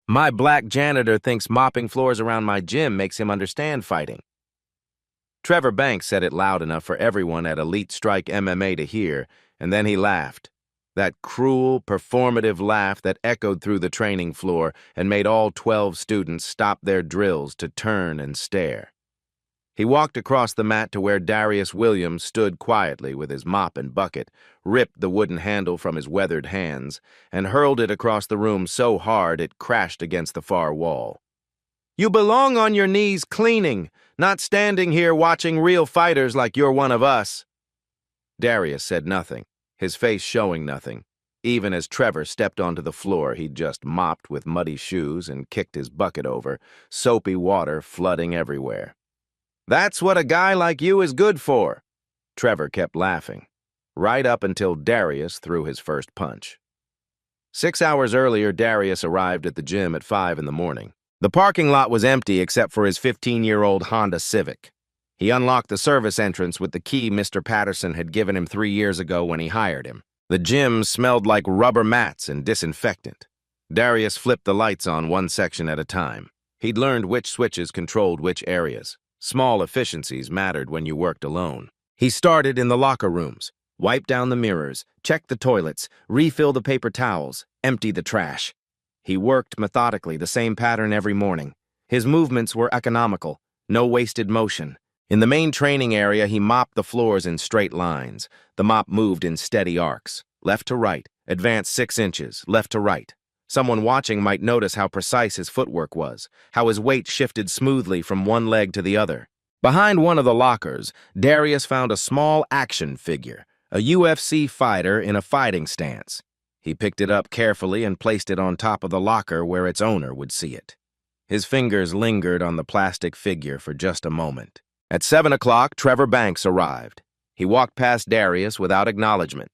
My black janitor thinks mopping floors around my gym makes him understand fighting. Trevor Banks said it loud enough for everyone at Elite Strike MMA to hear, and then he laughed. That cruel, performative laugh that echoed through the training floor and made all 12 students stop their drills to turn and stare. He walked across the mat to where Darius Williams stood quietly with his mop and bucket, ripped the wooden handle from his weathered hands, and hurled it across the room so hard it crashed against the far wall. "You belong on your knees cleaning, not standing here watching real fighters like you're one of us." Darius said nothing, his face showing nothing. Even as Trevor stepped onto the floor he'd just mopped with muddy shoes and kicked his bucket over, soapy water flooding everywhere. "That's what a guy like you is good for." Trevor kept laughing, right up until Darius threw his first punch. 6 hours earlier, Darius arrived at the gym at 5 in the morning. The parking lot was empty except for his 15-year-old Honda Civic. He unlocked the service entrance with the key Mr. Patterson had given him 3 years ago when he hired him. The gym smelled like rubber mats and disinfectant. Darius flipped the lights on one section at a time. He'd learned which switches controlled which areas. Small efficiencies mattered when you worked alone. He started in the locker rooms, wiped down the mirrors, checked the toilets, refill the paper towels, empty the trash. He worked methodically, the same pattern every morning. His movements were economical, no wasted motion. In the main training area, he mopped the floors in straight lines. The mop moved in steady arcs, left to right, advanced 6 inches, left to right. Someone watching might notice how precise his footwork was, how his weight shifted smoothly from one leg to the other. Behind one of the lockers, Darius found a small action figure, a UFC fighter in a fighting stance. He picked it up carefully and placed it on top of the locker where its owner would see it. His fingers lingered on the plastic figure for just a moment. At 7 o'clock, Trevor Banks arrived. He walked past Darius without acknowledgement.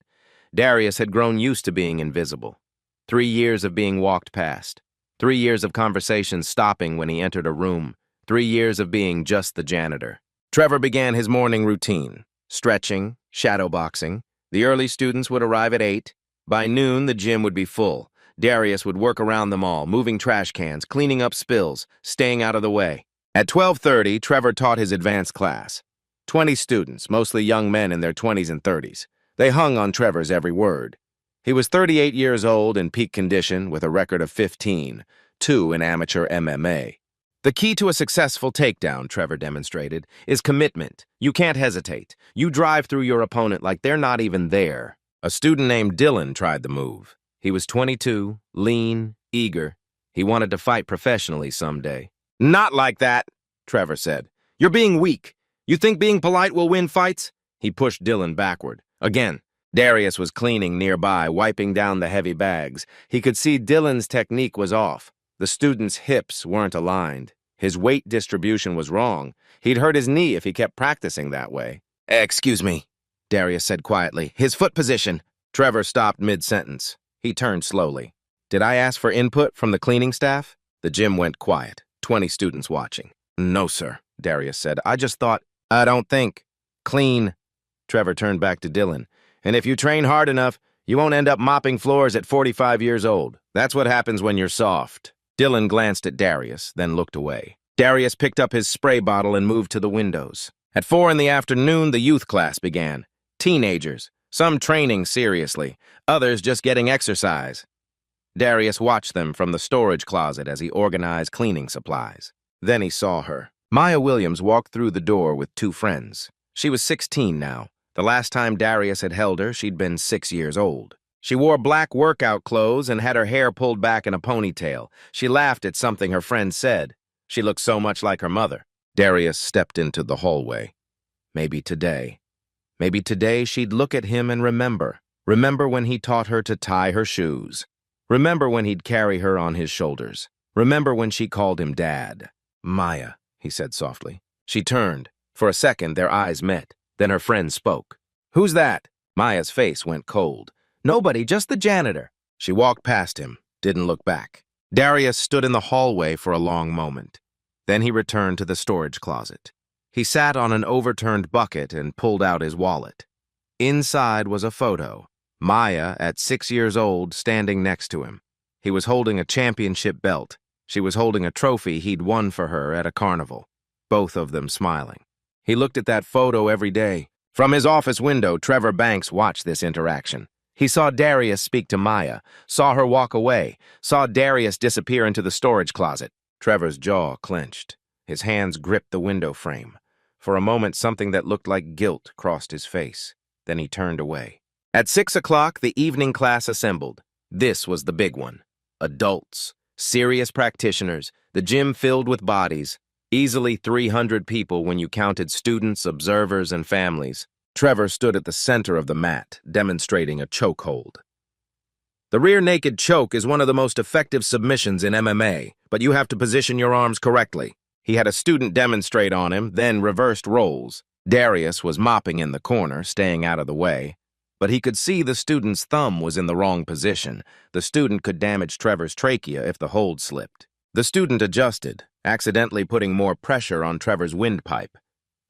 Darius had grown used to being invisible. 3 years of being walked past. 3 years of conversations stopping when he entered a room. 3 years of being just the janitor. Trevor began his morning routine. Stretching, shadowboxing. The early students would arrive at 8. By noon, the gym would be full. Darius would work around them all, moving trash cans, cleaning up spills, staying out of the way. At 12:30, Trevor taught his advanced class. 20 students, mostly young men in their 20s and 30s. They hung on Trevor's every word. He was 38 years old in peak condition with a record of 15, 2 in amateur MMA. The key to a successful takedown, Trevor demonstrated, is commitment. You can't hesitate. You drive through your opponent like they're not even there. A student named Dylan tried the move. He was 22, lean, eager. He wanted to fight professionally someday. "Not like that," Trevor said. "You're being weak. You think being polite will win fights?" He pushed Dylan backward. Again. Darius was cleaning nearby, wiping down the heavy bags. He could see Dylan's technique was off. The student's hips weren't aligned. His weight distribution was wrong. He'd hurt his knee if he kept practicing that way. "Excuse me," Darius said quietly. "His foot position." Trevor stopped mid-sentence. He turned slowly. "Did I ask for input from the cleaning staff?" The gym went quiet, 20 students watching. "No, sir," Darius said. "I just thought—" "I don't think. Clean." Trevor turned back to Dylan. "And if you train hard enough, you won't end up mopping floors at 45 years old. That's what happens when you're soft." Dylan glanced at Darius, then looked away. Darius picked up his spray bottle and moved to the windows. At 4 in the afternoon, the youth class began. Teenagers, some training seriously, others just getting exercise. Darius watched them from the storage closet as he organized cleaning supplies. Then he saw her. Maya Williams walked through the door with 2 friends. She was 16 now. The last time Darius had held her, she'd been 6 years old. She wore black workout clothes and had her hair pulled back in a ponytail. She laughed at something her friend said. She looked so much like her mother. Darius stepped into the hallway. Maybe today she'd look at him and remember. Remember when he taught her to tie her shoes. Remember when he'd carry her on his shoulders. Remember when she called him Dad. "Maya," he said softly. She turned. For a second, their eyes met. Then her friend spoke. "Who's that?" Maya's face went cold. "Nobody, just the janitor." She walked past him, didn't look back. Darius stood in the hallway for a long moment. Then he returned to the storage closet. He sat on an overturned bucket and pulled out his wallet. Inside was a photo. Maya, at 6 years old, standing next to him. He was holding a championship belt. She was holding a trophy he'd won for her at a carnival, both of them smiling. He looked at that photo every day. From his office window, Trevor Banks watched this interaction. He saw Darius speak to Maya, saw her walk away, saw Darius disappear into the storage closet. Trevor's jaw clenched. His hands gripped the window frame. For a moment, something that looked like guilt crossed his face. Then he turned away. At 6 o'clock, the evening class assembled. This was the big one. Adults, serious practitioners, the gym filled with bodies. Easily 300 people when you counted students, observers, and families. Trevor stood at the center of the mat, demonstrating a chokehold. The rear naked choke is one of the most effective submissions in MMA, but you have to position your arms correctly. He had a student demonstrate on him, then reversed roles. Darius was mopping in the corner, staying out of the way, but he could see the student's thumb was in the wrong position. The student could damage Trevor's trachea if the hold slipped. The student adjusted, accidentally putting more pressure on Trevor's windpipe.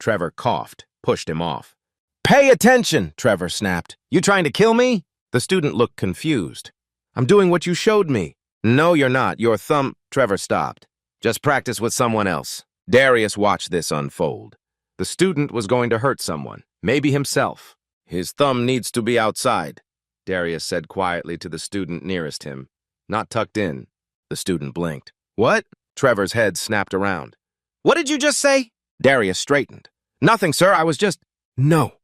Trevor coughed, pushed him off. "Pay attention," Trevor snapped. "You trying to kill me?" The student looked confused. "I'm doing what you showed me." "No, you're not. Your thumb—" Trevor stopped. "Just practice with someone else." Darius watched this unfold. The student was going to hurt someone, maybe himself. "His thumb needs to be outside," Darius said quietly to the student nearest him. "Not tucked in." The student blinked. "What?" Trevor's head snapped around. "What did you just say?" Darius straightened. "Nothing, sir. I was just—" "No."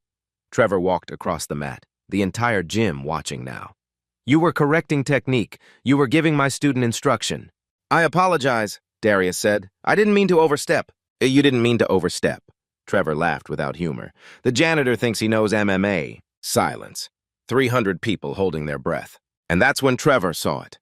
Trevor walked across the mat, the entire gym watching now. "You were correcting technique. You were giving my student instruction." "I apologize," Darius said. "I didn't mean to overstep." "You didn't mean to overstep." Trevor laughed without humor. "The janitor thinks he knows MMA." Silence. 300 people holding their breath. And that's when Trevor saw it.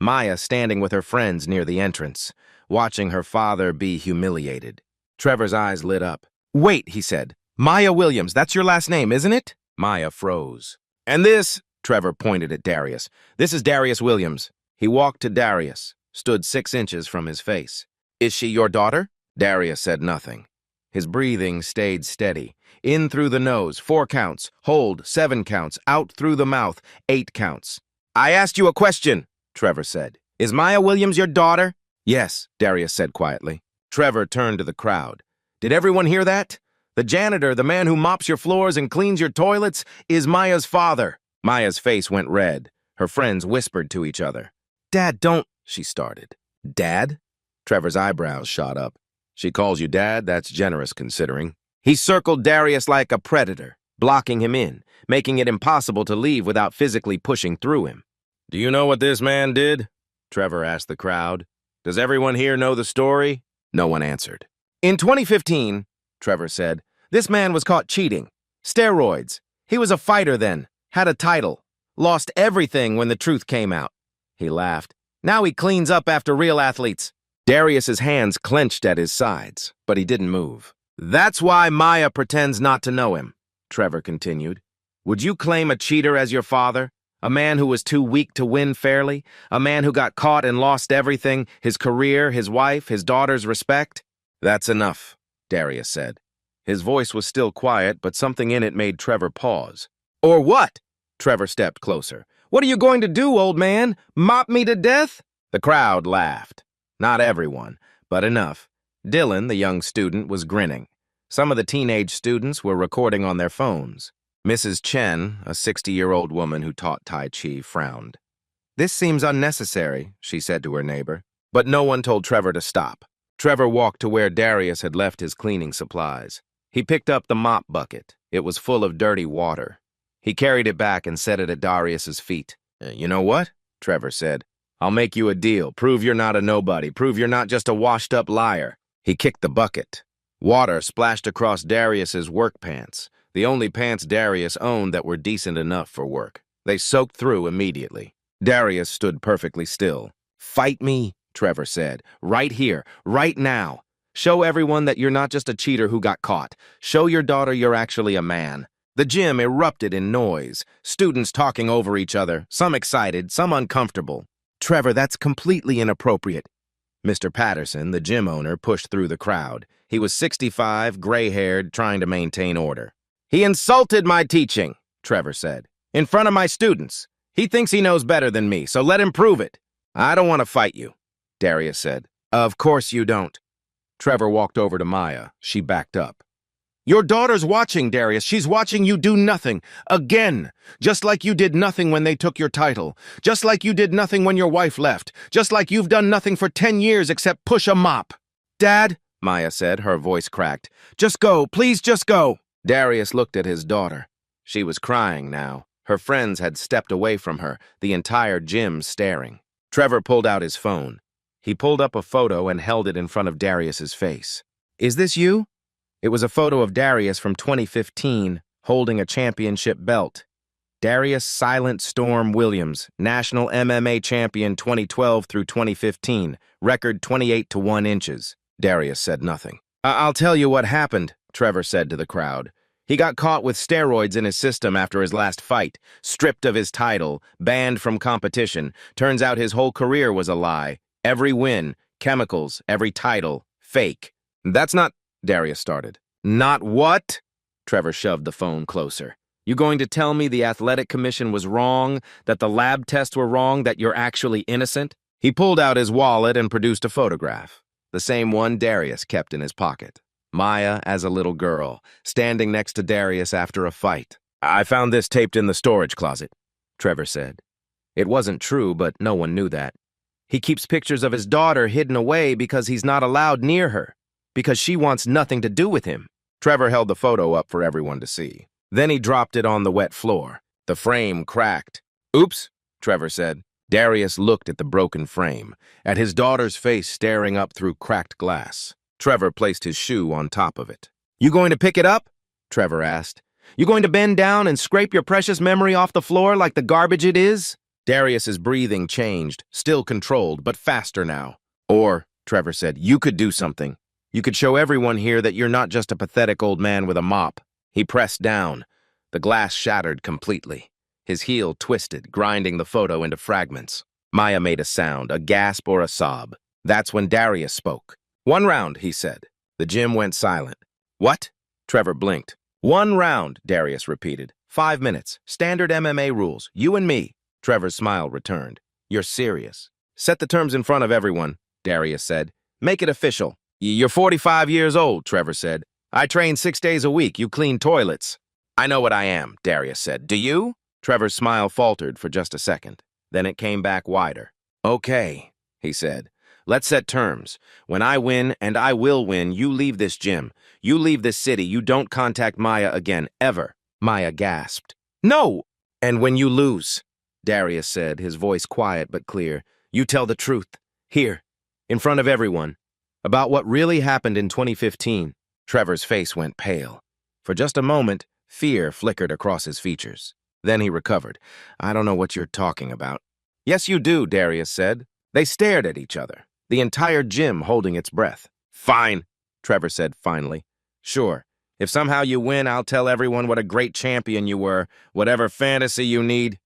Maya standing with her friends near the entrance, watching her father be humiliated. Trevor's eyes lit up. "Wait," he said. "Maya Williams, that's your last name, isn't it?" Maya froze. "And this," Trevor pointed at Darius. "This is Darius Williams." He walked to Darius, stood 6 inches from his face. "Is she your daughter?" Darius said nothing. His breathing stayed steady. In through the nose, 4 counts. Hold, 7 counts. Out through the mouth, 8 counts. "I asked you a question," Trevor said. "Is Maya Williams your daughter?" "Yes," Darius said quietly. Trevor turned to the crowd. "Did everyone hear that? The janitor, the man who mops your floors and cleans your toilets, is Maya's father." Maya's face went red. Her friends whispered to each other. "Dad, don't—" she started. "Dad?" Trevor's eyebrows shot up. "She calls you dad? That's generous considering." He circled Darius like a predator, blocking him in, making it impossible to leave without physically pushing through him. "Do you know what this man did?" Trevor asked the crowd. "Does everyone here know the story?" No one answered. "In 2015, Trevor said, this man was caught cheating. Steroids. He was a fighter then, had a title, lost everything when the truth came out." He laughed. "Now he cleans up after real athletes." Darius's hands clenched at his sides, but he didn't move. "That's why Maya pretends not to know him," Trevor continued. "Would you claim a cheater as your father? A man who was too weak to win fairly? A man who got caught and lost everything, his career, his wife, his daughter's respect?" "That's enough," Darius said. His voice was still quiet, but something in it made Trevor pause. "Or what?" Trevor stepped closer. "What are you going to do, old man? Mop me to death?" The crowd laughed. Not everyone, but enough. Dylan, the young student, was grinning. Some of the teenage students were recording on their phones. Mrs. Chen, a 60-year-old woman who taught Tai Chi, frowned. "This seems unnecessary," she said to her neighbor. But no one told Trevor to stop. Trevor walked to where Darius had left his cleaning supplies. He picked up the mop bucket. It was full of dirty water. He carried it back and set it at Darius's feet. "You know what?" Trevor said. "I'll make you a deal. Prove you're not a nobody. Prove you're not just a washed-up liar." He kicked the bucket. Water splashed across Darius's work pants, the only pants Darius owned that were decent enough for work. They soaked through immediately. Darius stood perfectly still. "Fight me," Trevor said. "Right here, right now. Show everyone that you're not just a cheater who got caught. Show your daughter you're actually a man." The gym erupted in noise, students talking over each other, some excited, some uncomfortable. "Trevor, that's completely inappropriate." Mr. Patterson, the gym owner, pushed through the crowd. He was 65, gray-haired, trying to maintain order. "He insulted my teaching," Trevor said, "in front of my students. He thinks he knows better than me, so let him prove it." "I don't want to fight you." Darius said. Of course you don't. Trevor walked over to Maya. She backed up. Your daughter's watching, Darius. She's watching you do nothing. Again. Just like you did nothing when they took your title. Just like you did nothing when your wife left. Just like you've done nothing for 10 years except push a mop. Dad, Maya said, her voice cracked. Just go. Please just go. Darius looked at his daughter. She was crying now. Her friends had stepped away from her, the entire gym staring. Trevor pulled out his phone. He pulled up a photo and held it in front of Darius's face. Is this you? It was a photo of Darius from 2015, holding a championship belt. Darius Silent Storm Williams, National MMA Champion 2012 through 2015, record 28 to 1 inches. Darius said nothing. I'll tell you what happened, Trevor said to the crowd. He got caught with steroids in his system after his last fight, stripped of his title, banned from competition. Turns out his whole career was a lie. Every win, chemicals, every title, fake. That's not... Darius started. Not what? Trevor shoved the phone closer. You going to tell me the athletic commission was wrong, that the lab tests were wrong, that you're actually innocent? He pulled out his wallet and produced a photograph, the same one Darius kept in his pocket. Maya as a little girl, standing next to Darius after a fight. I found this taped in the storage closet, Trevor said. It wasn't true, but no one knew that. He keeps pictures of his daughter hidden away because he's not allowed near her, because she wants nothing to do with him. Trevor held the photo up for everyone to see. Then he dropped it on the wet floor. The frame cracked. Oops, Trevor said. Darius looked at the broken frame, at his daughter's face staring up through cracked glass. Trevor placed his shoe on top of it. You going to pick it up? Trevor asked. You going to bend down and scrape your precious memory off the floor like the garbage it is? Darius's breathing changed, still controlled, but faster now. Or, Trevor said, you could do something. You could show everyone here that you're not just a pathetic old man with a mop. He pressed down. The glass shattered completely. His heel twisted, grinding the photo into fragments. Maya made a sound, a gasp or a sob. That's when Darius spoke. 1 round, he said. The gym went silent. What? Trevor blinked. 1 round, Darius repeated. 5 minutes. Standard MMA rules. You and me. Trevor's smile returned. You're serious. Set the terms in front of everyone, Darius said. Make it official. You're 45 years old, Trevor said. I train 6 days a week. You clean toilets. I know what I am, Darius said. Do you? Trevor's smile faltered for just a second. Then it came back wider. Okay, he said. Let's set terms. When I win, and I will win, you leave this gym. You leave this city. You don't contact Maya again, ever. Maya gasped. No! And when you lose, Darius said, his voice quiet but clear, you tell the truth. Here, in front of everyone. About what really happened in 2015. Trevor's face went pale. For just a moment, fear flickered across his features. Then he recovered. I don't know what you're talking about. Yes, you do, Darius said. They stared at each other, the entire gym holding its breath. Fine, Trevor said finally. Sure. If somehow you win, I'll tell everyone what a great champion you were, whatever fantasy you need.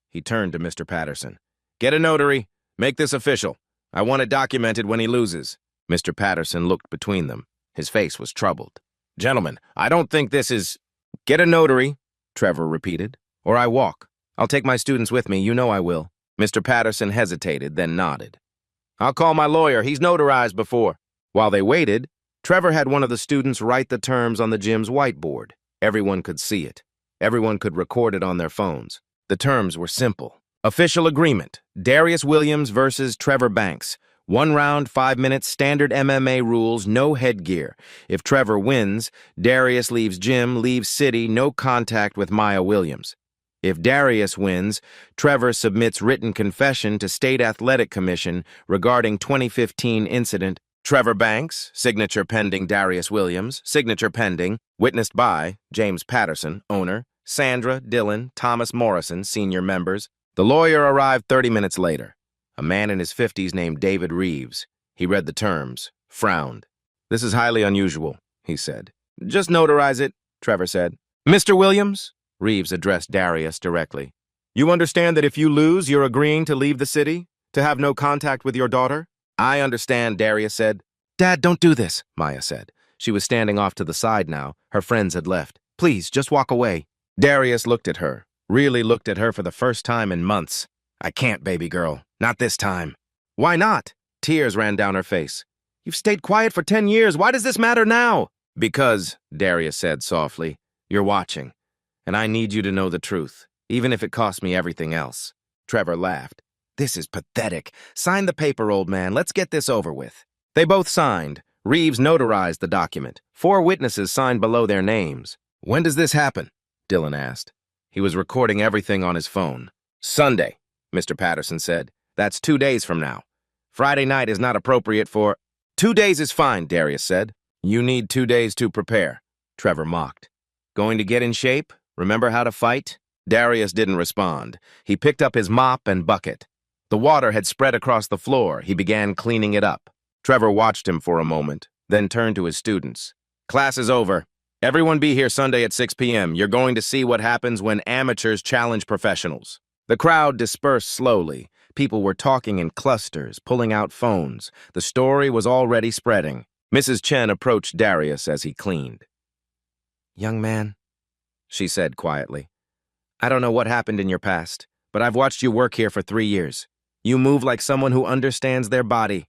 He turned to Mr. Patterson. Get a notary. Make this official. I want it documented when he loses. Mr. Patterson looked between them. His face was troubled. Gentlemen, I don't think this is... Get a notary, Trevor repeated. Or I walk. I'll take my students with me. You know I will. Mr. Patterson hesitated, then nodded. I'll call my lawyer. He's notarized before. While they waited, Trevor had one of the students write the terms on the gym's whiteboard. Everyone could see it. Everyone could record it on their phones. The terms were simple. Official agreement. Darius Williams versus Trevor Banks. 1 round, 5 minutes, standard MMA rules, no headgear. If Trevor wins, Darius leaves gym, leaves city, no contact with Maya Williams. If Darius wins, Trevor submits written confession to State Athletic Commission regarding 2015 incident. Trevor Banks, signature pending Darius Williams, signature pending, witnessed by James Patterson, owner, Sandra, Dylan, Thomas Morrison, senior members. The lawyer arrived 30 minutes later. A man in his 50s named David Reeves. He read the terms, frowned. This is highly unusual, he said. Just notarize it, Trevor said. Mr. Williams? Reeves addressed Darius directly. You understand that if you lose, you're agreeing to leave the city? To have no contact with your daughter? I understand, Darius said. Dad, don't do this, Maya said. She was standing off to the side now. Her friends had left. Please, just walk away. Darius looked at her, really looked at her for the first time in months. I can't, baby girl. Not this time. Why not? Tears ran down her face. "You've stayed quiet for 10 years. Why does this matter now?" "Because," Darius said softly, "you're watching, and I need you to know the truth, even if it costs me everything else." Trevor laughed. "This is pathetic. Sign the paper, old man. Let's get this over with." They both signed. Reeves notarized the document. 4 witnesses signed below their names. "When does this happen?" Dylan asked. He was recording everything on his phone. "Sunday," Mr. Patterson said. "That's 2 days from now. Friday night is not appropriate for—" "2 days is fine," Darius said. "You need 2 days to prepare," Trevor mocked. "Going to get in shape? Remember how to fight?" Darius didn't respond. He picked up his mop and bucket. The water had spread across the floor. He began cleaning it up. Trevor watched him for a moment, then turned to his students. "Class is over. Everyone be here Sunday at 6 p.m. You're going to see what happens when amateurs challenge professionals." The crowd dispersed slowly. People were talking in clusters, pulling out phones. The story was already spreading. Mrs. Chen approached Darius as he cleaned. "Young man," she said quietly, "I don't know what happened in your past, but I've watched you work here for 3 years. You move like someone who understands their body,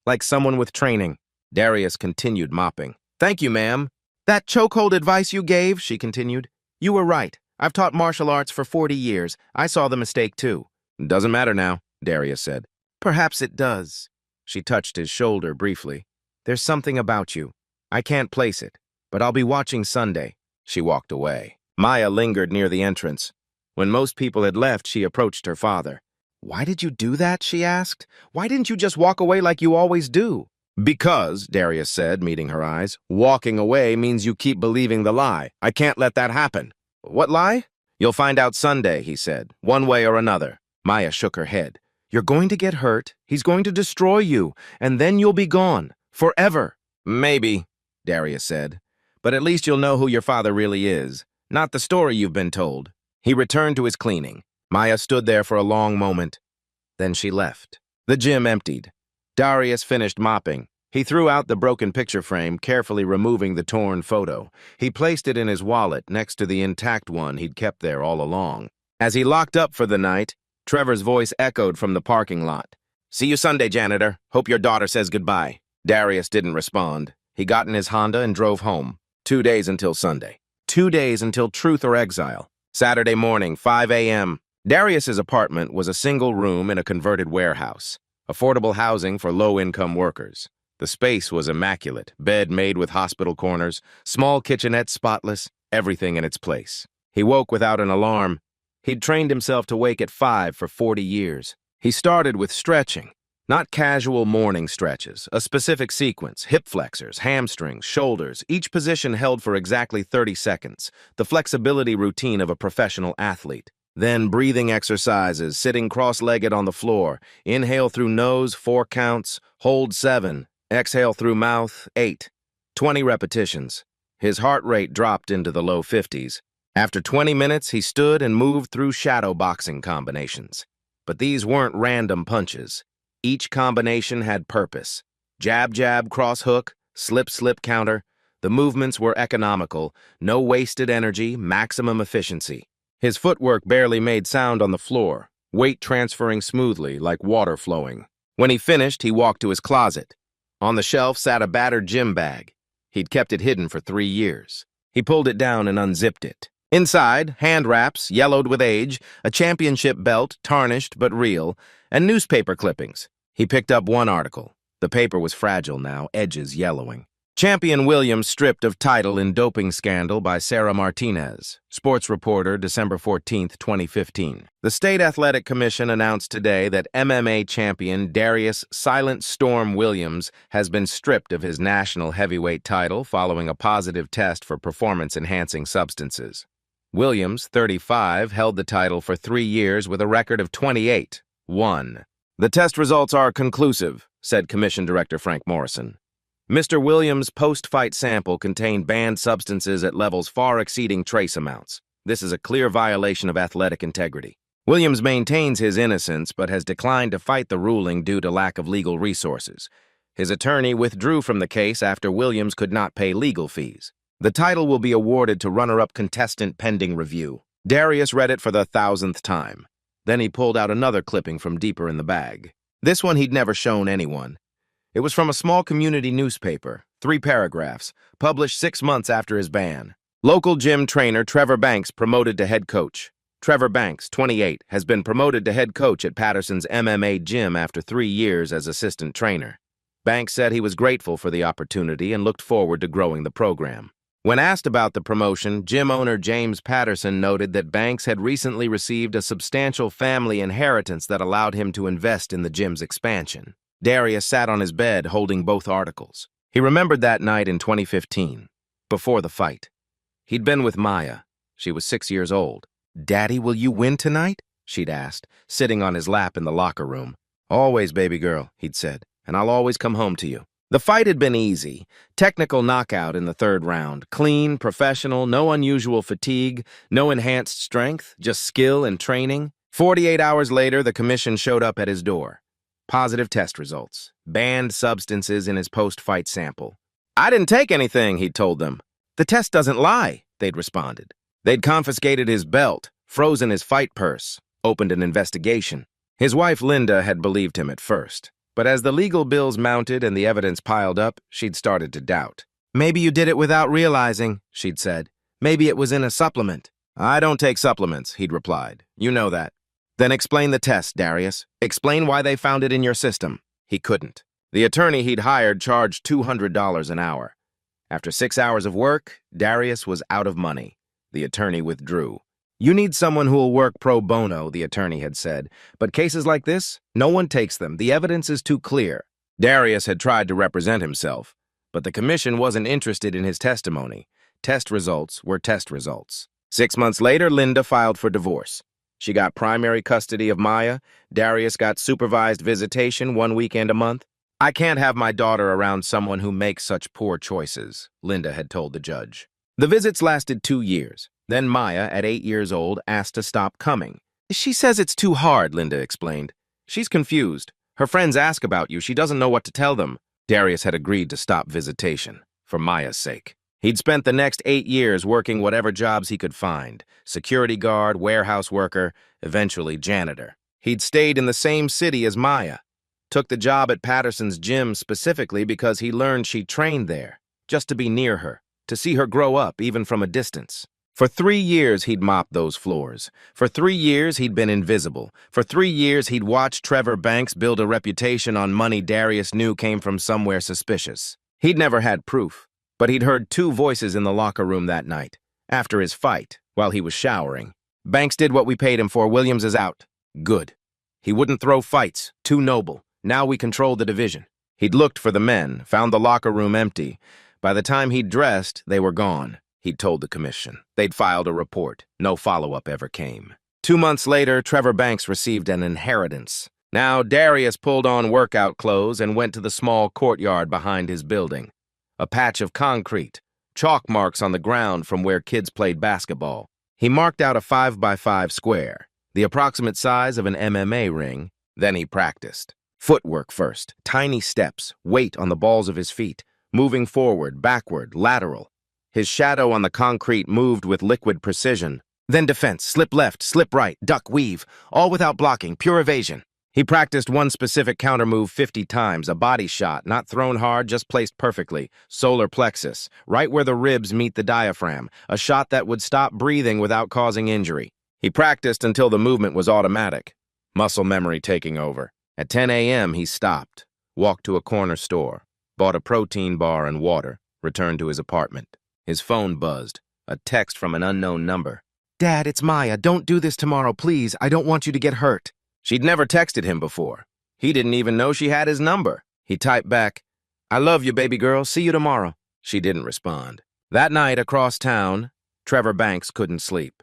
like someone with training." Darius continued mopping. "Thank you, ma'am. That chokehold advice you gave," she continued. "You were right. I've taught martial arts for 40 years. I saw the mistake too." "Doesn't matter now," Darius said. "Perhaps it does." She touched his shoulder briefly. "There's something about you. I can't place it, but I'll be watching Sunday." She walked away. Maya lingered near the entrance. When most people had left, she approached her father. "Why did you do that?" she asked. "Why didn't you just walk away like you always do?" "Because," Darius said, meeting her eyes, "walking away means you keep believing the lie. I can't let that happen." "What lie?" "You'll find out Sunday," he said, "one way or another." Maya shook her head. "You're going to get hurt. He's going to destroy you, and then you'll be gone. Forever." "Maybe," Darius said. "But at least you'll know who your father really is, not the story you've been told." He returned to his cleaning. Maya stood there for a long moment. Then she left. The gym emptied. Darius finished mopping. He threw out the broken picture frame, carefully removing the torn photo. He placed it in his wallet next to the intact one he'd kept there all along. As he locked up for the night, Trevor's voice echoed from the parking lot. "See you Sunday, janitor. Hope your daughter says goodbye." Darius didn't respond. He got in his Honda and drove home. 2 days until Sunday. 2 days until truth or exile. Saturday morning, 5 a.m. Darius's apartment was a single room in a converted warehouse. Affordable housing for low-income workers. The space was immaculate, bed made with hospital corners, small kitchenette spotless, everything in its place. He woke without an alarm. He'd trained himself to wake at 5 for 40 years. He started with stretching, not casual morning stretches, a specific sequence, hip flexors, hamstrings, shoulders, each position held for exactly 30 seconds, the flexibility routine of a professional athlete. Then breathing exercises, sitting cross-legged on the floor. Inhale through nose, 4 counts, hold 7. Exhale through mouth, 8. 20 repetitions. His heart rate dropped into the low 50s. After 20 minutes, he stood and moved through shadow boxing combinations. But these weren't random punches. Each combination had purpose. Jab, jab, cross hook, slip, slip counter. The movements were economical, no wasted energy, maximum efficiency. His footwork barely made sound on the floor, weight transferring smoothly like water flowing. When he finished, he walked to his closet. On the shelf sat a battered gym bag. He'd kept it hidden for 3 years. He pulled it down and unzipped it. Inside, hand wraps, yellowed with age, a championship belt, tarnished but real, and newspaper clippings. He picked up one article. The paper was fragile now, edges yellowing. Champion Williams stripped of title in doping scandal by Sarah Martinez. Sports Reporter, December 14, 2015. The State Athletic Commission announced today that MMA champion Darius Silent Storm Williams has been stripped of his national heavyweight title following a positive test for performance-enhancing substances. Williams, 35, held the title for 3 years with a record of 28-1. "The test results are conclusive," said Commission Director Frank Morrison. Mr. Williams' post-fight sample contained banned substances at levels far exceeding trace amounts. This is a clear violation of athletic integrity. Williams maintains his innocence but has declined to fight the ruling due to lack of legal resources. His attorney withdrew from the case after Williams could not pay legal fees. The title will be awarded to runner-up contestant pending review. Darius read it for the 1,000th time. Then he pulled out another clipping from deeper in the bag. This one he'd never shown anyone. It was from a small community newspaper, 3 paragraphs, published 6 months after his ban. Local gym trainer Trevor Banks promoted to head coach. Trevor Banks, 28, has been promoted to head coach at Patterson's MMA gym after 3 years as assistant trainer. Banks said he was grateful for the opportunity and looked forward to growing the program. When asked about the promotion, gym owner James Patterson noted that Banks had recently received a substantial family inheritance that allowed him to invest in the gym's expansion. Darius sat on his bed holding both articles. He remembered that night in 2015, before the fight. He'd been with Maya. She was 6 years old. "Daddy, will you win tonight?" she'd asked, sitting on his lap in the locker room. "Always, baby girl," he'd said, "and I'll always come home to you." The fight had been easy. Technical knockout in the 3rd round. Clean, professional, no unusual fatigue, no enhanced strength, just skill and training. 48 hours later, the commission showed up at his door. Positive test results. Banned substances in his post-fight sample. "I didn't take anything," he'd told them. "The test doesn't lie," they'd responded. They'd confiscated his belt, frozen his fight purse, opened an investigation. His wife, Linda, had believed him at first. But as the legal bills mounted and the evidence piled up, she'd started to doubt. "Maybe you did it without realizing," she'd said. "Maybe it was in a supplement." "I don't take supplements," he'd replied. "You know that." "Then explain the test, Darius. Explain why they found it in your system." He couldn't. The attorney he'd hired charged $200 an hour. After 6 hours of work, Darius was out of money. The attorney withdrew. "You need someone who'll work pro bono," the attorney had said. "But cases like this, no one takes them. The evidence is too clear." Darius had tried to represent himself, but the commission wasn't interested in his testimony. Test results were test results. 6 months later, Linda filed for divorce. She got primary custody of Maya. Darius got supervised visitation 1 weekend a month. "I can't have my daughter around someone who makes such poor choices," Linda had told the judge. The visits lasted 2 years. Then Maya, at 8 years old, asked to stop coming. "She says it's too hard," Linda explained. "She's confused. Her friends ask about you. She doesn't know what to tell them." Darius had agreed to stop visitation, for Maya's sake. He'd spent the next 8 years working whatever jobs he could find: security guard, warehouse worker, eventually janitor. He'd stayed in the same city as Maya. Took the job at Patterson's gym specifically because he learned she trained there, just to be near her, to see her grow up even from a distance. For 3 years, he'd mopped those floors. For 3 years, he'd been invisible. For 3 years, he'd watched Trevor Banks build a reputation on money Darius knew came from somewhere suspicious. He'd never had proof, but he'd heard 2 voices in the locker room that night, after his fight, while he was showering. "Banks did what we paid him for. Williams is out." Good. He wouldn't throw fights. Too noble. Now we control the division. He'd looked for the men, found the locker room empty. By the time he'd dressed, they were gone. He'd told the commission. They'd filed a report. No follow-up ever came. 2 months later, Trevor Banks received an inheritance. Now, Darius pulled on workout clothes and went to the small courtyard behind his building. A patch of concrete, chalk marks on the ground from where kids played basketball. He marked out a 5x5 square, the approximate size of an MMA ring. Then he practiced. Footwork first, tiny steps, weight on the balls of his feet, moving forward, backward, lateral. His shadow on the concrete moved with liquid precision. Then defense, slip left, slip right, duck, weave, all without blocking, pure evasion. He practiced one specific counter move 50 times, a body shot, not thrown hard, just placed perfectly. Solar plexus, right where the ribs meet the diaphragm, a shot that would stop breathing without causing injury. He practiced until the movement was automatic, muscle memory taking over. At 10 a.m., he stopped, walked to a corner store, bought a protein bar and water, returned to his apartment. His phone buzzed, a text from an unknown number. "Dad, it's Maya. Don't do this tomorrow, please. I don't want you to get hurt." She'd never texted him before. He didn't even know she had his number. He typed back, "I love you, baby girl. See you tomorrow." She didn't respond. That night, across town, Trevor Banks couldn't sleep.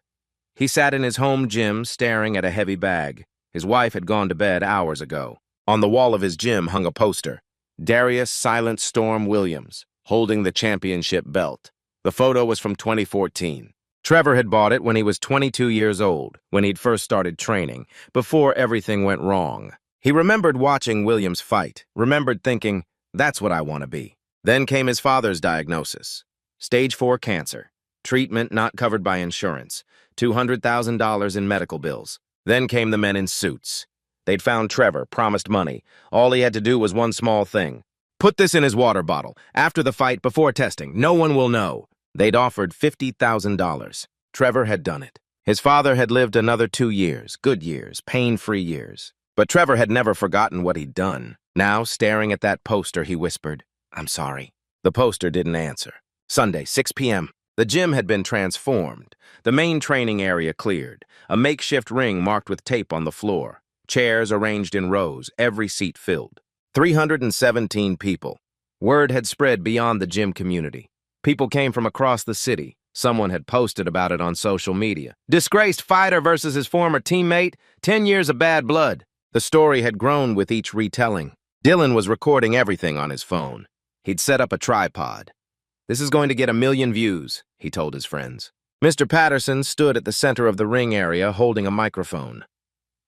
He sat in his home gym, staring at a heavy bag. His wife had gone to bed hours ago. On the wall of his gym hung a poster. Darius Silent Storm Williams, holding the championship belt. The photo was from 2014. Trevor had bought it when he was 22 years old, when he'd first started training, before everything went wrong. He remembered watching Williams fight, remembered thinking, that's what I want to be. Then came his father's diagnosis. Stage 4 cancer. Treatment not covered by insurance. $200,000 in medical bills. Then came the men in suits. They'd found Trevor, promised money. All he had to do was one small thing. Put this in his water bottle. After the fight, before testing, no one will know. They'd offered $50,000. Trevor had done it. His father had lived another 2 years, good years, pain-free years. But Trevor had never forgotten what he'd done. Now, staring at that poster, he whispered, "I'm sorry." The poster didn't answer. Sunday, 6 p.m. The gym had been transformed. The main training area cleared. A makeshift ring marked with tape on the floor. Chairs arranged in rows, every seat filled. 317 people. Word had spread beyond the gym community. People came from across the city. Someone had posted about it on social media. Disgraced fighter versus his former teammate, 10 years of bad blood. The story had grown with each retelling. Dylan was recording everything on his phone. He'd set up a tripod. "This is going to get 1 million views," he told his friends. Mr. Patterson stood at the center of the ring area holding a microphone.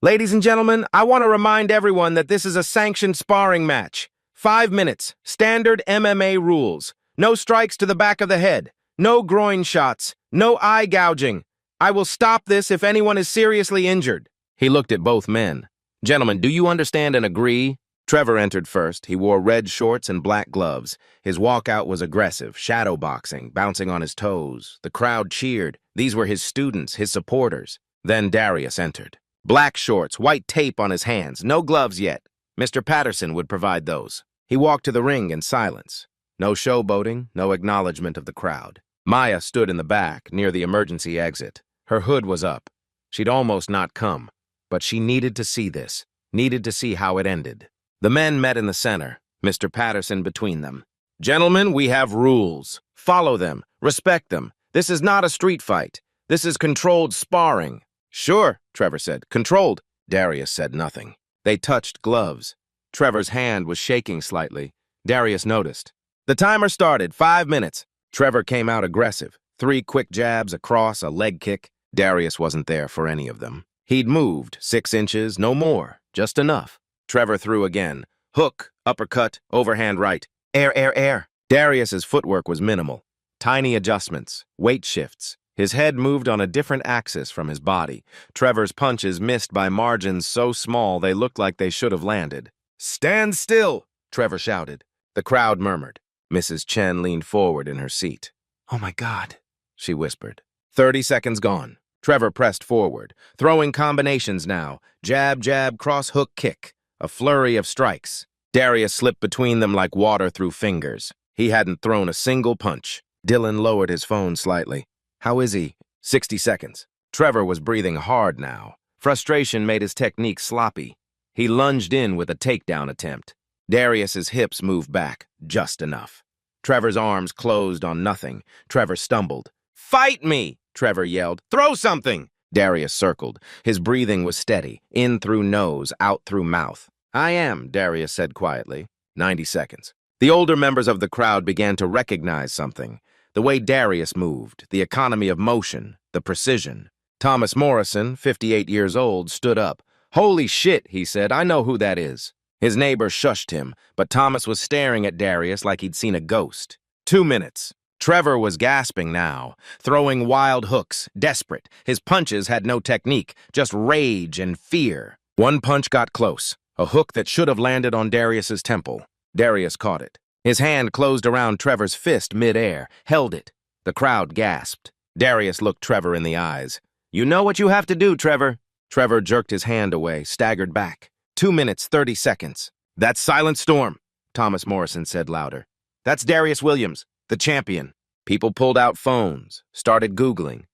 "Ladies and gentlemen, I want to remind everyone that this is a sanctioned sparring match. 5 minutes, standard MMA rules. No strikes to the back of the head. No groin shots. No eye gouging. I will stop this if anyone is seriously injured." He looked at both men. "Gentlemen, do you understand and agree?" Trevor entered first. He wore red shorts and black gloves. His walkout was aggressive, shadow boxing, bouncing on his toes. The crowd cheered. These were his students, his supporters. Then Darius entered. Black shorts, white tape on his hands, no gloves yet. Mr. Patterson would provide those. He walked to the ring in silence. No showboating, no acknowledgement of the crowd. Maya stood in the back, near the emergency exit. Her hood was up. She'd almost not come, but she needed to see this, needed to see how it ended. The men met in the center, Mr. Patterson between them. "Gentlemen, we have rules. Follow them. Respect them. This is not a street fight. This is controlled sparring." "Sure," Trevor said. "Controlled." Darius said nothing. They touched gloves. Trevor's hand was shaking slightly. Darius noticed. The timer started, 5 minutes. Trevor came out aggressive. 3 quick jabs, a cross, a leg kick. Darius wasn't there for any of them. He'd moved 6 inches, no more, just enough. Trevor threw again. Hook, uppercut, overhand right. Air. Darius's footwork was minimal. Tiny adjustments, weight shifts. His head moved on a different axis from his body. Trevor's punches missed by margins so small they looked like they should have landed. "Stand still," Trevor shouted. The crowd murmured. Mrs. Chen leaned forward in her seat. "Oh my God," she whispered. 30 seconds gone. Trevor pressed forward, throwing combinations now. Jab, cross, hook, kick. A flurry of strikes. Darius slipped between them like water through fingers. He hadn't thrown a single punch. Dylan lowered his phone slightly. "How is he?" 60 seconds. Trevor was breathing hard now. Frustration made his technique sloppy. He lunged in with a takedown attempt. Darius's hips moved back, just enough. Trevor's arms closed on nothing. Trevor stumbled. "Fight me!" Trevor yelled. "Throw something!" Darius circled. His breathing was steady, in through nose, out through mouth. "I am," Darius said quietly. 90 seconds. The older members of the crowd began to recognize something. The way Darius moved, the economy of motion, the precision. Thomas Morrison, 58 years old, stood up. "Holy shit," he said, "I know who that is." His neighbor shushed him, but Thomas was staring at Darius like he'd seen a ghost. 2 minutes. Trevor was gasping now, throwing wild hooks, desperate. His punches had no technique, just rage and fear. One punch got close, a hook that should have landed on Darius's temple. Darius caught it. His hand closed around Trevor's fist mid-air, held it. The crowd gasped. Darius looked Trevor in the eyes. "You know what you have to do, Trevor." Trevor jerked his hand away, staggered back. 2 minutes, 30 seconds. "That's Silent Storm," Thomas Morrison said louder. "That's Darius Williams, the champion." People pulled out phones, started Googling.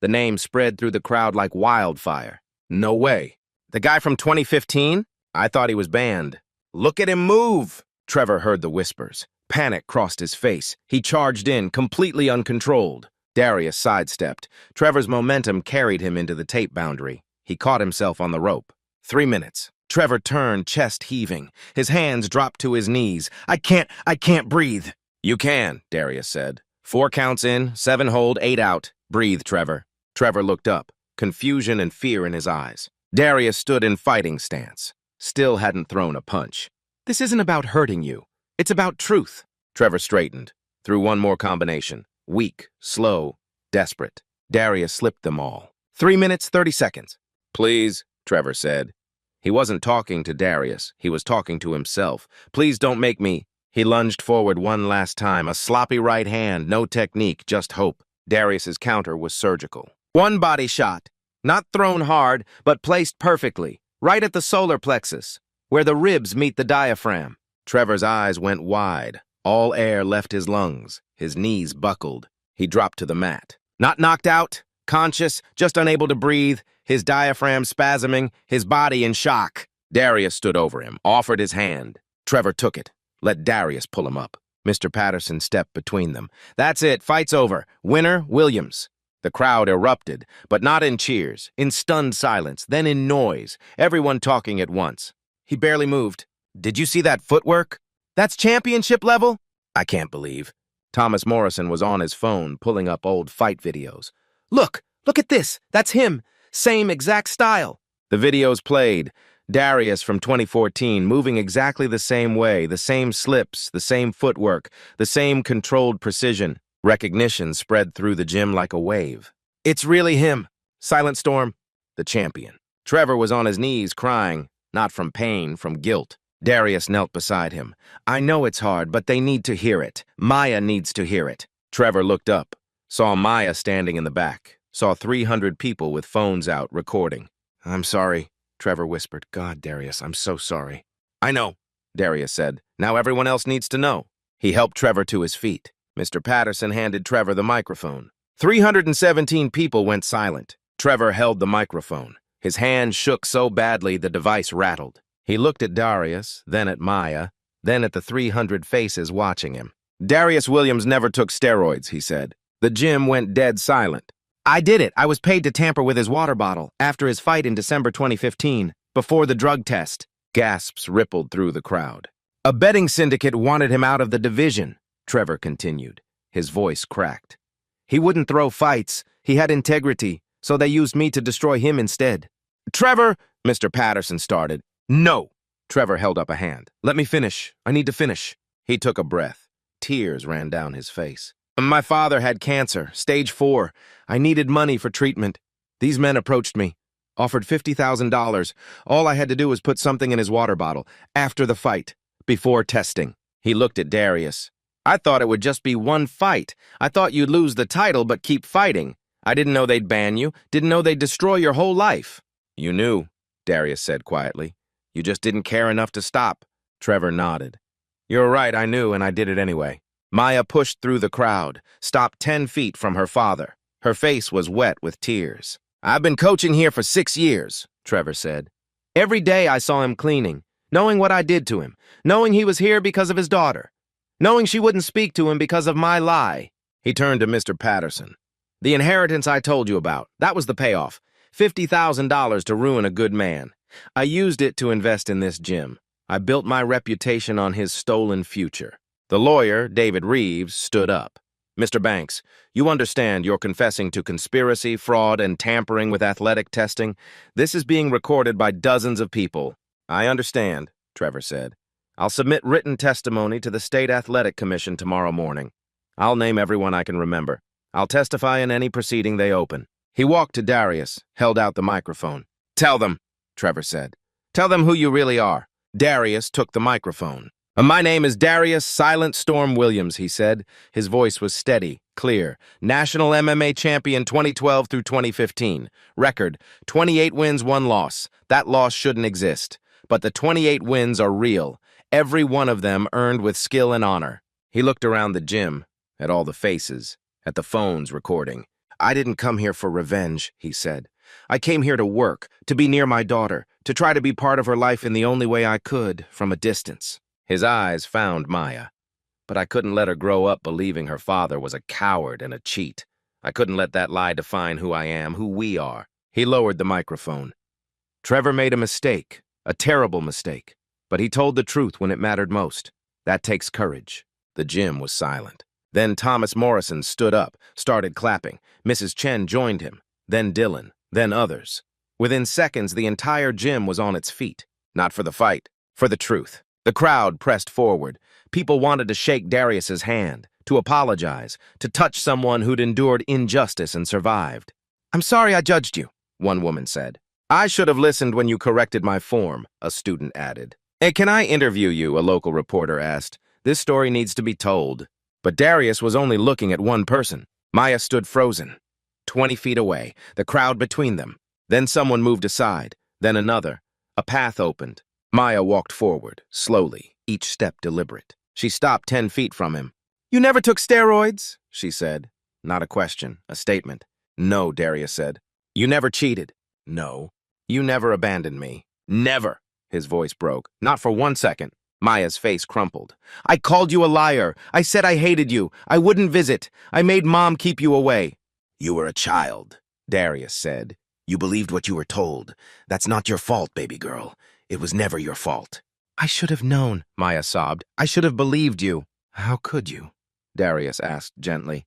The name spread through the crowd like wildfire. "No way. The guy from 2015? I thought he was banned." "Look at him move!" Trevor heard the whispers. Panic crossed his face. He charged in, completely uncontrolled. Darius sidestepped. Trevor's momentum carried him into the tape boundary. He caught himself on the rope. 3 minutes. Trevor turned, chest heaving. His hands dropped to his knees. I can't breathe." "You can," Darius said. 4 counts in, 7 hold, 8 out. Breathe, Trevor. Trevor looked up, confusion and fear in his eyes. Darius stood in fighting stance. Still hadn't thrown a punch. "This isn't about hurting you. It's about truth." Trevor straightened, threw one more combination. Weak, slow, desperate. Darius slipped them all. 3 minutes, 30 seconds. "Please," Trevor said. He wasn't talking to Darius. He was talking to himself. Please don't make me. He lunged forward one last time, a sloppy right hand, no technique, just hope. Darius's counter was surgical. One body shot. Not thrown hard, but placed perfectly, right at the solar plexus, where the ribs meet the diaphragm. Trevor's eyes went wide. All air left his lungs. His knees buckled. He dropped to the mat. Not knocked out, conscious, just unable to breathe, his diaphragm spasming, his body in shock. Darius stood over him, offered his hand. Trevor took it. Let Darius pull him up. Mr. Patterson stepped between them. That's it, fight's over. Winner, Williams. The crowd erupted, but not in cheers, in stunned silence, then in noise, everyone talking at once. He barely moved. Did you see that footwork? That's championship level? I can't believe. Thomas Morrison was on his phone, pulling up old fight videos. Look at this. That's him. Same exact style. The videos played. Darius from 2014, moving exactly the same way, the same slips, the same footwork, the same controlled precision. Recognition spread through the gym like a wave. It's really him. Silent Storm, the champion. Trevor was on his knees crying, not from pain, from guilt. Darius knelt beside him. I know it's hard, but they need to hear it. Maya needs to hear it. Trevor looked up, saw Maya standing in the back, saw 300 people with phones out recording. I'm sorry, Trevor whispered. God, Darius, I'm so sorry. I know, Darius said. Now everyone else needs to know. He helped Trevor to his feet. Mr. Patterson handed Trevor the microphone. 317 people went silent. Trevor held the microphone. His hand shook so badly the device rattled. He looked at Darius, then at Maya, then at the 300 faces watching him. Darius Williams never took steroids, he said. The gym went dead silent. I did it. I was paid to tamper with his water bottle after his fight in December 2015, before the drug test. Gasps rippled through the crowd. A betting syndicate wanted him out of the division, Trevor continued. His voice cracked. He wouldn't throw fights. He had integrity, so they used me to destroy him instead. Trevor, Mr. Patterson started. No. Trevor held up a hand. Let me finish. I need to finish. He took a breath. Tears ran down his face. My father had cancer, stage 4. I needed money for treatment. These men approached me, offered $50,000. All I had to do was put something in his water bottle, after the fight, before testing. He looked at Darius. I thought it would just be one fight. I thought you'd lose the title but keep fighting. I didn't know they'd ban you, didn't know they'd destroy your whole life. You knew, Darius said quietly. You just didn't care enough to stop. Trevor nodded. You're right, I knew, and I did it anyway. Maya pushed through the crowd, stopped 10 feet from her father. Her face was wet with tears. I've been coaching here for 6 years, Trevor said. Every day I saw him cleaning, knowing what I did to him, knowing he was here because of his daughter, knowing she wouldn't speak to him because of my lie. He turned to Mr. Patterson. The inheritance I told you about, that was the payoff. $50,000 to ruin a good man. I used it to invest in this gym. I built my reputation on his stolen future. The lawyer, David Reeves, stood up. Mr. Banks, you understand you're confessing to conspiracy, fraud, and tampering with athletic testing. This is being recorded by dozens of people. I understand, Trevor said. I'll submit written testimony to the State Athletic Commission tomorrow morning. I'll name everyone I can remember. I'll testify in any proceeding they open. He walked to Darius, held out the microphone. Tell them, Trevor said. Tell them who you really are. Darius took the microphone. My name is Darius Silent Storm Williams, he said. His voice was steady, clear. National MMA champion 2012 through 2015. Record, 28 wins, 1 loss. That loss shouldn't exist. But the 28 wins are real. Every one of them earned with skill and honor. He looked around the gym, at all the faces, at the phones recording. I didn't come here for revenge, he said. I came here to work, to be near my daughter, to try to be part of her life in the only way I could, from a distance. His eyes found Maya. But I couldn't let her grow up believing her father was a coward and a cheat. I couldn't let that lie define who I am, who we are. He lowered the microphone. Trevor made a mistake, a terrible mistake. But he told the truth when it mattered most. That takes courage. The gym was silent. Then Thomas Morrison stood up, started clapping. Mrs. Chen joined him. Then Dylan. Then others. Within seconds, the entire gym was on its feet. Not for the fight, for the truth. The crowd pressed forward. People wanted to shake Darius's hand, to apologize, to touch someone who'd endured injustice and survived. I'm sorry I judged you, one woman said. I should have listened when you corrected my form, a student added. Hey, can I interview you, a local reporter asked. This story needs to be told. But Darius was only looking at one person. Maya stood frozen, 20 feet away, the crowd between them. Then someone moved aside, then another. A path opened. Maya walked forward, slowly, each step deliberate. She stopped 10 feet from him. You never took steroids, she said. Not a question, a statement. No, Darius said. You never cheated. No. You never abandoned me. Never. His voice broke. Not for 1 second. Maya's face crumpled. I called you a liar. I said I hated you. I wouldn't visit. I made Mom keep you away. You were a child, Darius said. You believed what you were told. That's not your fault, baby girl. It was never your fault. I should have known, Maya sobbed. I should have believed you. How could you? Darius asked gently.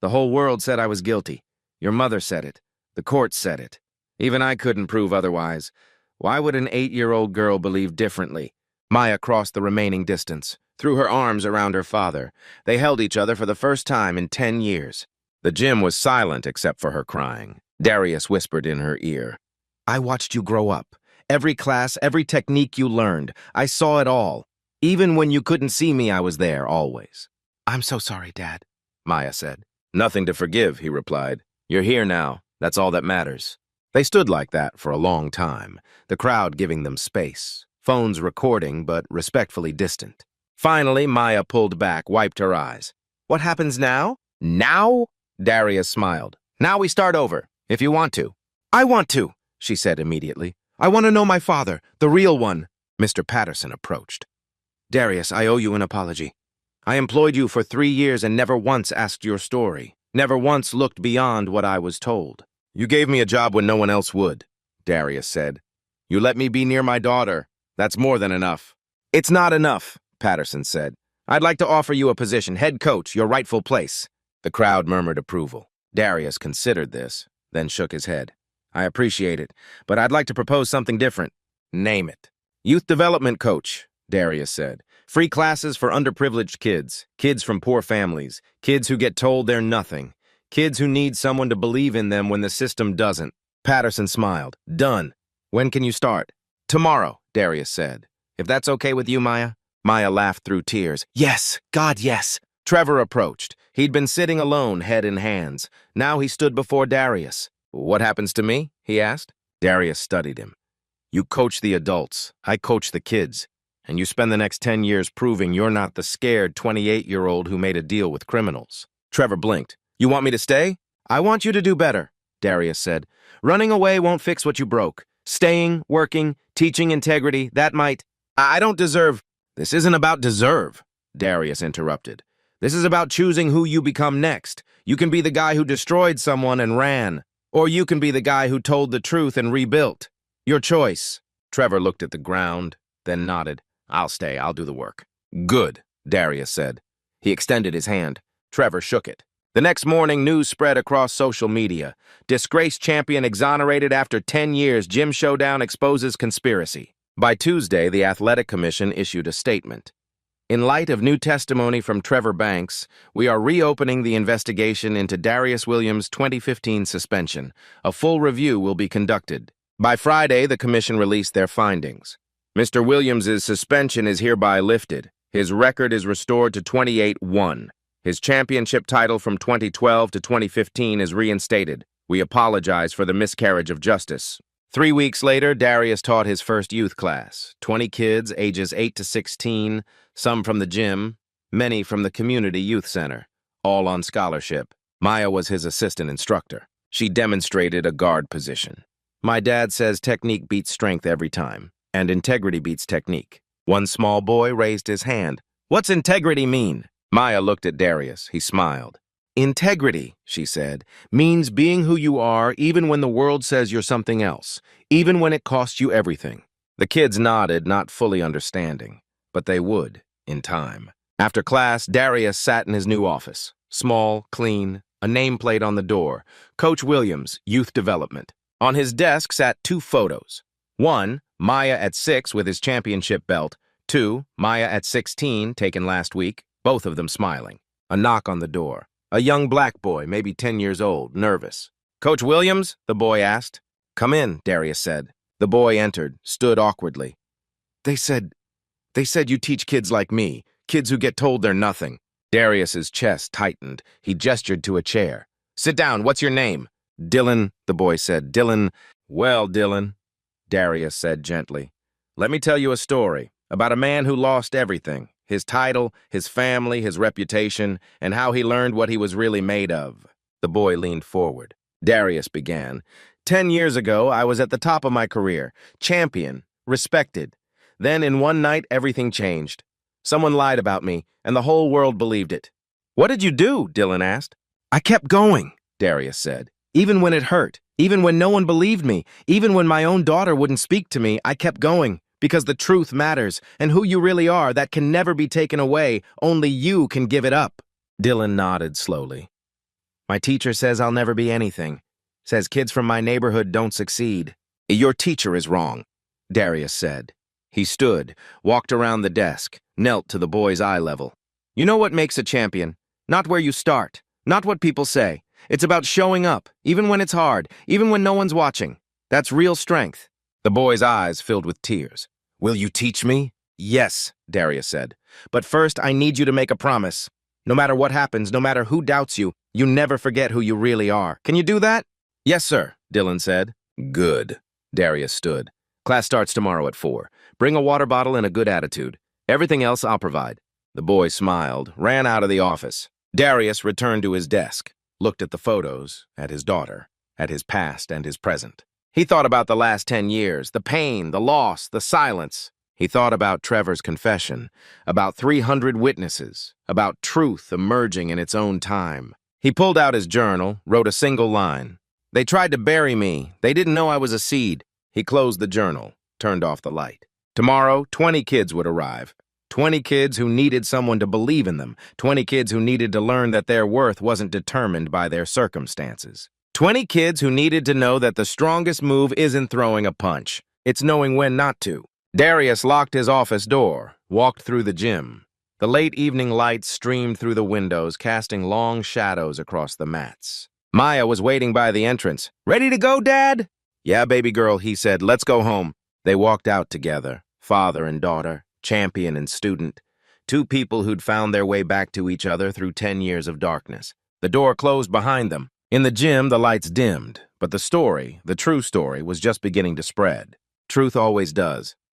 The whole world said I was guilty. Your mother said it. The courts said it. Even I couldn't prove otherwise. Why would an 8-year-old girl believe differently? Maya crossed the remaining distance, threw her arms around her father. They held each other for the first time in 10 years. The gym was silent except for her crying. Darius whispered in her ear. I watched you grow up. Every class, every technique you learned. I saw it all. Even when you couldn't see me, I was there, always. I'm so sorry, Dad, Maya said. Nothing to forgive, he replied. You're here now. That's all that matters. They stood like that for a long time, the crowd giving them space, phones recording but respectfully distant. Finally, Maya pulled back, wiped her eyes. What happens now? Now? Darius smiled. Now we start over, if you want to. I want to, she said immediately. I want to know my father, the real one. Mr. Patterson approached. Darius, I owe you an apology. I employed you for 3 years and never once asked your story, never once looked beyond what I was told. You gave me a job when no one else would, Darius said. You let me be near my daughter. That's more than enough. It's not enough, Patterson said. I'd like to offer you a position, head coach, your rightful place. The crowd murmured approval. Darius considered this, then shook his head. I appreciate it, but I'd like to propose something different. Name it. Youth development coach, Darius said. Free classes for underprivileged kids, kids from poor families, kids who get told they're nothing. Kids who need someone to believe in them when the system doesn't. Patterson smiled. Done. When can you start? Tomorrow, Darius said. If that's okay with you, Maya? Maya laughed through tears. Yes, God, yes. Trevor approached. He'd been sitting alone, head in hands. Now he stood before Darius. What happens to me? He asked. Darius studied him. You coach the adults. I coach the kids. And you spend the next 10 years proving you're not the scared 28-year-old who made a deal with criminals. Trevor blinked. You want me to stay? I want you to do better, Darius said. Running away won't fix what you broke. Staying, working, teaching integrity, that might... I don't deserve... This isn't about deserve, Darius interrupted. This is about choosing who you become next. You can be the guy who destroyed someone and ran, or you can be the guy who told the truth and rebuilt. Your choice. Trevor looked at the ground, then nodded. I'll stay, I'll do the work. Good, Darius said. He extended his hand. Trevor shook it. The next morning, news spread across social media. Disgraced champion exonerated after 10 years. Gym showdown exposes conspiracy. By Tuesday, the Athletic Commission issued a statement. In light of new testimony from Trevor Banks, we are reopening the investigation into Darius Williams' 2015 suspension. A full review will be conducted. By Friday, the commission released their findings. Mr. Williams' suspension is hereby lifted. His record is restored to 28-1. His championship title from 2012 to 2015 is reinstated. We apologize for the miscarriage of justice. 3 weeks later, Darius taught his first youth class. 20 kids, ages 8 to 16, some from the gym, many from the community youth center, all on scholarship. Maya was his assistant instructor. She demonstrated a guard position. My dad says technique beats strength every time, and integrity beats technique. One small boy raised his hand. What's integrity mean? Maya looked at Darius. He smiled. Integrity, she said, means being who you are even when the world says you're something else, even when it costs you everything. The kids nodded, not fully understanding, but they would, in time. After class, Darius sat in his new office. Small, clean, a nameplate on the door. Coach Williams, Youth Development. On his desk sat 2 photos. 1, Maya at 6 with his championship belt. 2, Maya at 16, taken last week, both of them smiling. A knock on the door. A young black boy, maybe 10 years old, nervous. Coach Williams? The boy asked. "Come in," Darius said. The boy entered, stood awkwardly. They said, they said you teach kids like me, kids who get told they're nothing. Darius's chest tightened. He gestured to a chair. "Sit down. What's your name?" "Dylan," the boy said. "Dylan." "Well, Dylan," Darius said gently, "let me tell you a story about a man who lost everything, his title, his family, his reputation, and how he learned what he was really made of." The boy leaned forward. Darius began. 10 years ago, I was at the top of my career, champion, respected. Then in one night, everything changed. Someone lied about me, and the whole world believed it. "What did you do?" Dylan asked. "I kept going," Darius said. "Even when it hurt, even when no one believed me, even when my own daughter wouldn't speak to me, I kept going. Because the truth matters, and who you really are, that can never be taken away. Only you can give it up." Dylan nodded slowly. "My teacher says I'll never be anything. Says kids from my neighborhood don't succeed." "Your teacher is wrong," Darius said. He stood, walked around the desk, knelt to the boy's eye level. "You know what makes a champion? Not where you start, not what people say. It's about showing up, even when it's hard, even when no one's watching. That's real strength." The boy's eyes filled with tears. "Will you teach me?" "Yes," Darius said. "But first, I need you to make a promise. No matter what happens, no matter who doubts you, you never forget who you really are. Can you do that?" "Yes, sir," Dylan said. "Good." Darius stood. "Class starts tomorrow at 4. Bring a water bottle and a good attitude. Everything else I'll provide." The boy smiled, ran out of the office. Darius returned to his desk, looked at the photos, at his daughter, at his past and his present. He thought about the last 10 years, the pain, the loss, the silence. He thought about Trevor's confession, about 300 witnesses, about truth emerging in its own time. He pulled out his journal, wrote a single line. "They tried to bury me. They didn't know I was a seed." He closed the journal, turned off the light. Tomorrow, 20 kids would arrive. 20 kids who needed someone to believe in them. 20 kids who needed to learn that their worth wasn't determined by their circumstances. 20 kids who needed to know that the strongest move isn't throwing a punch. It's knowing when not to. Darius locked his office door, walked through the gym. The late evening light streamed through the windows, casting long shadows across the mats. Maya was waiting by the entrance. "Ready to go, Dad?" "Yeah, baby girl," he said. "Let's go home." They walked out together, father and daughter, champion and student, two people who'd found their way back to each other through 10 years of darkness. The door closed behind them. In the gym, the lights dimmed, but the story, the true story, was just beginning to spread. Truth always does.